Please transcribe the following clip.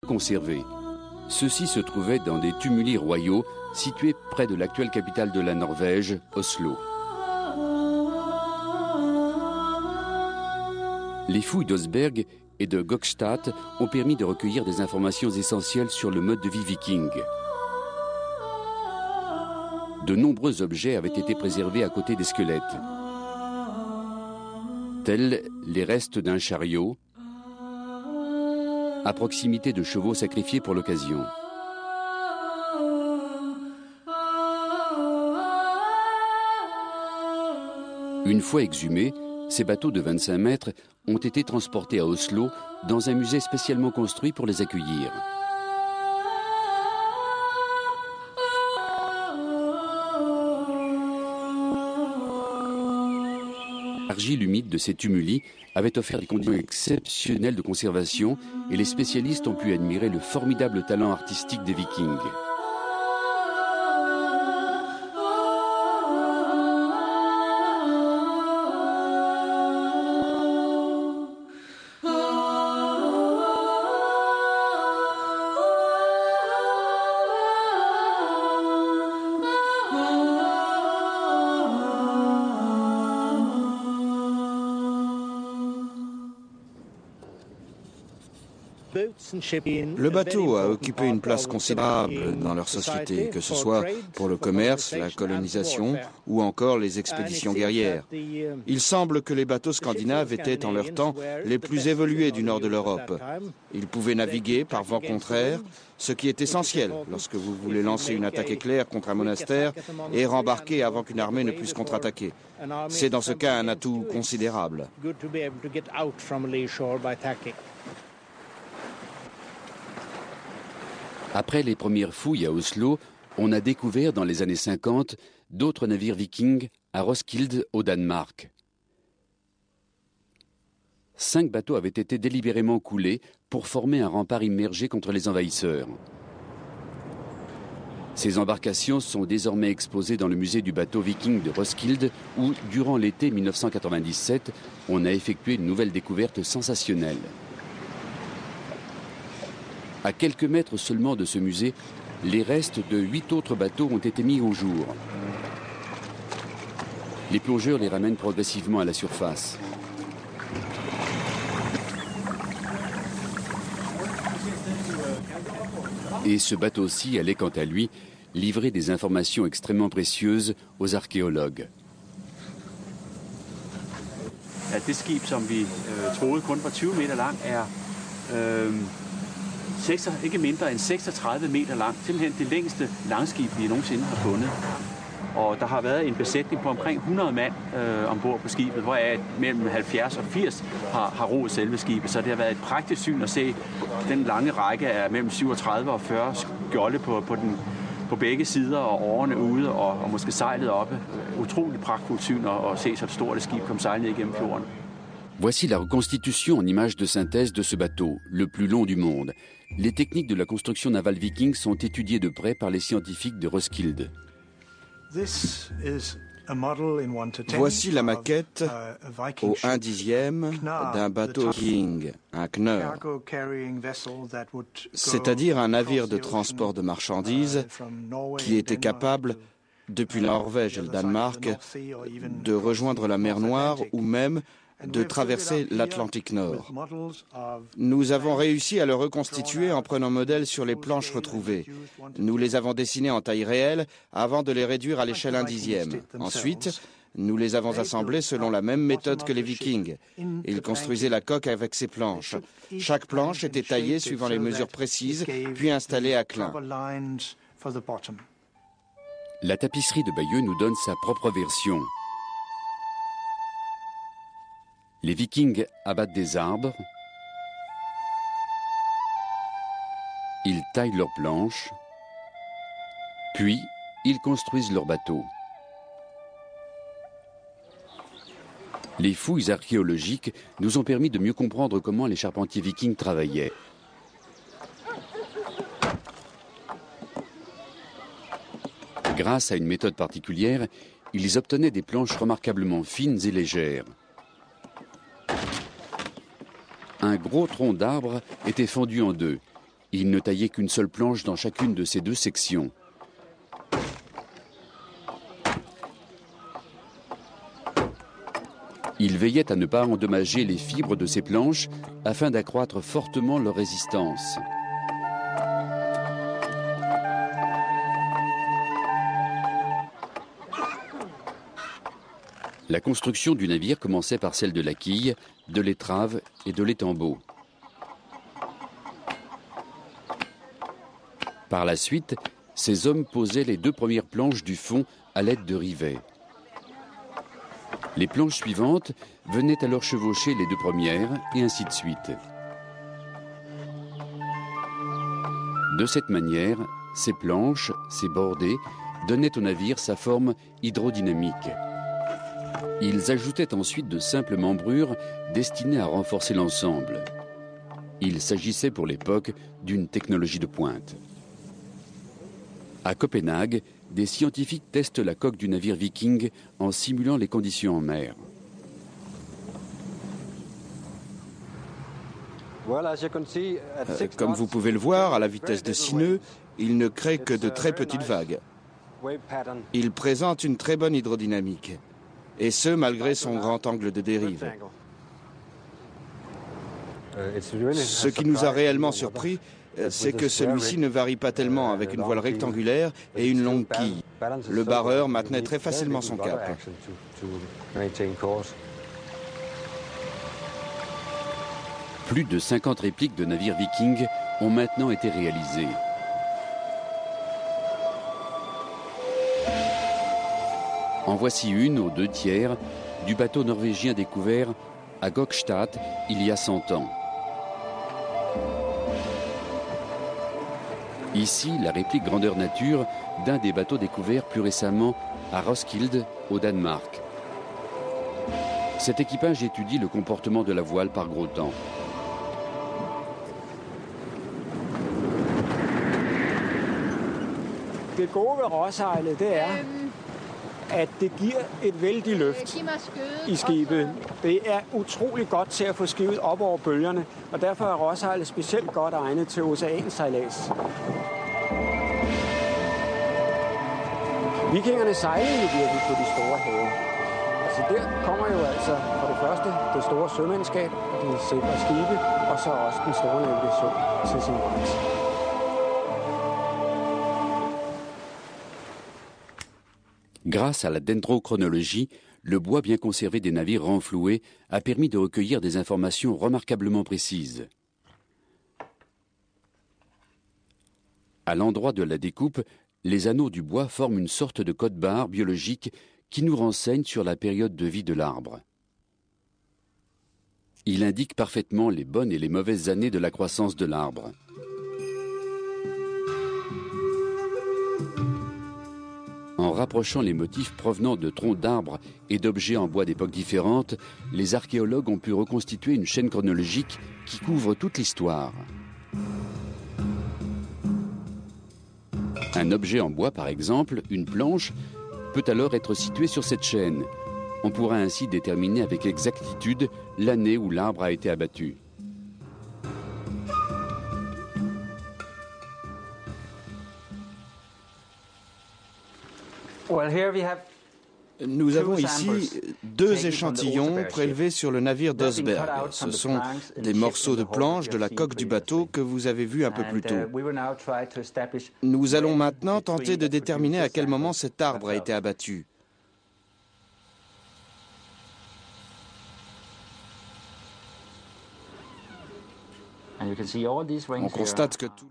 conservés. Ceux-ci se trouvaient dans des tumuli royaux situés près de l'actuelle capitale de la Norvège, Oslo. Les fouilles d'Osberg et de Gokstad ont permis de recueillir des informations essentielles sur le mode de vie viking. De nombreux objets avaient été préservés à côté des squelettes, tels les restes d'un chariot, à proximité de chevaux sacrifiés pour l'occasion. Une fois exhumés, ces bateaux de 25 mètres ont été transportés à Oslo dans un musée spécialement construit pour les accueillir. L'argile humide de ces tumuli avait offert des conditions exceptionnelles de conservation et les spécialistes ont pu admirer le formidable talent artistique des Vikings. Le bateau a occupé une place considérable dans leur société, que ce soit pour le commerce, la colonisation ou encore les expéditions guerrières. Il semble que les bateaux scandinaves étaient en leur temps les plus évolués du nord de l'Europe. Ils pouvaient naviguer par vent contraire, ce qui est essentiel lorsque vous voulez lancer une attaque éclair contre un monastère et rembarquer avant qu'une armée ne puisse contre-attaquer. C'est dans ce cas un atout considérable. Après les premières fouilles à Oslo, on a découvert dans les années 50 d'autres navires vikings à Roskilde au Danemark. 5 bateaux avaient été délibérément coulés pour former un rempart immergé contre les envahisseurs. Ces embarcations sont désormais exposées dans le musée du bateau viking de Roskilde où, durant l'été 1997, on a effectué une nouvelle découverte sensationnelle. À quelques mètres seulement de ce musée, les restes de 8 autres bateaux ont été mis au jour. Les plongeurs les ramènent progressivement à la surface. Et ce bateau-ci allait quant à lui livrer des informations extrêmement précieuses aux archéologues. Ja, det skib, som vi troede kun var 20 meter lang, ikke mindre end 36 meter lang. Simpelthen det længste langskib, vi nogensinde har fundet. Og der har været en besætning på omkring 100 mand ombord på skibet, hvoraf mellem 70 og 80 har roet selve skibet. Så det har været et praktisk syn at se den lange række af mellem 37 og 40 skjolde på begge sider og årene ude og måske sejlet oppe. Utroligt pragtfuldt syn at se så et stort skib komme sejlende igennem fjorden. Voici la reconstitution en images de synthèse de ce bateau, le plus long du monde. Les techniques de la construction navale viking sont étudiées de près par les scientifiques de Roskilde. Voici la maquette au 1/10 d'un bateau viking, un kneur, c'est-à-dire un navire de transport de marchandises qui était capable, depuis la Norvège et le Danemark, de rejoindre la mer Noire ou même de traverser l'Atlantique Nord. Nous avons réussi à le reconstituer en prenant modèle sur les planches retrouvées. Nous les avons dessinés en taille réelle avant de les réduire à l'échelle 1/10. Ensuite, nous les avons assemblés selon la même méthode que les Vikings. Ils construisaient la coque avec ces planches. Chaque planche était taillée suivant les mesures précises, puis installée à clin. La tapisserie de Bayeux nous donne sa propre version. Les Vikings abattent des arbres, ils taillent leurs planches, puis ils construisent leurs bateaux. Les fouilles archéologiques nous ont permis de mieux comprendre comment les charpentiers vikings travaillaient. Grâce à une méthode particulière, ils obtenaient des planches remarquablement fines et légères. Un gros tronc d'arbre était fendu en deux. Il ne taillait qu'une seule planche dans chacune de ces 2 sections. Il veillait à ne pas endommager les fibres de ces planches afin d'accroître fortement leur résistance. La construction du navire commençait par celle de la quille, de l'étrave et de l'étambot. Par la suite, ces hommes posaient les 2 premières planches du fond à l'aide de rivets. Les planches suivantes venaient alors chevaucher les 2 premières et ainsi de suite. De cette manière, ces planches, ces bordées, donnaient au navire sa forme hydrodynamique. Ils ajoutaient ensuite de simples membrures destinées à renforcer l'ensemble. Il s'agissait pour l'époque d'une technologie de pointe. À Copenhague, des scientifiques testent la coque du navire Viking en simulant les conditions en mer. Comme vous pouvez le voir, à la vitesse de 6 nœuds, il ne crée que de très petites vagues. Il présente une très bonne hydrodynamique, et ce malgré son grand angle de dérive. Ce qui nous a réellement surpris, c'est que celui-ci ne varie pas tellement avec une voile rectangulaire et une longue quille. Le barreur maintenait très facilement son cap. Plus de 50 répliques de navires Viking ont maintenant été réalisées. En voici une aux 2 tiers du bateau norvégien découvert à Gokstad il y a 100 ans. Ici, la réplique grandeur nature d'un des bateaux découverts plus récemment à Roskilde, au Danemark. Cet équipage étudie le comportement de la voile par gros temps. Det gode ved råsejlet, det er, at det giver et vældig løft i skibet. Det er utrolig godt til at få skibet op over bølgerne, og derfor er råsejlet specielt godt egnet til oceansejlads. Vikingerne sejlede jo virkelig på de store have. Altså der kommer jo altså for det første det store sømandskab, de sikre skibe, og så også den store navigation til sin ret. Grâce à la dendrochronologie, le bois bien conservé des navires renfloués a permis de recueillir des informations remarquablement précises. À l'endroit de la découpe, les anneaux du bois forment une sorte de code-barre biologique qui nous renseigne sur la période de vie de l'arbre. Il indique parfaitement les bonnes et les mauvaises années de la croissance de l'arbre. En rapprochant les motifs provenant de troncs d'arbres et d'objets en bois d'époques différentes, les archéologues ont pu reconstituer une chaîne chronologique qui couvre toute l'histoire. Un objet en bois, par exemple, une planche, peut alors être situé sur cette chaîne. On pourra ainsi déterminer avec exactitude l'année où l'arbre a été abattu. Nous avons ici 2 échantillons prélevés sur le navire Dosberg. Ce sont des morceaux de planche de la coque du bateau que vous avez vus un peu plus tôt. Nous allons maintenant tenter de déterminer à quel moment cet arbre a été abattu. On constate que tous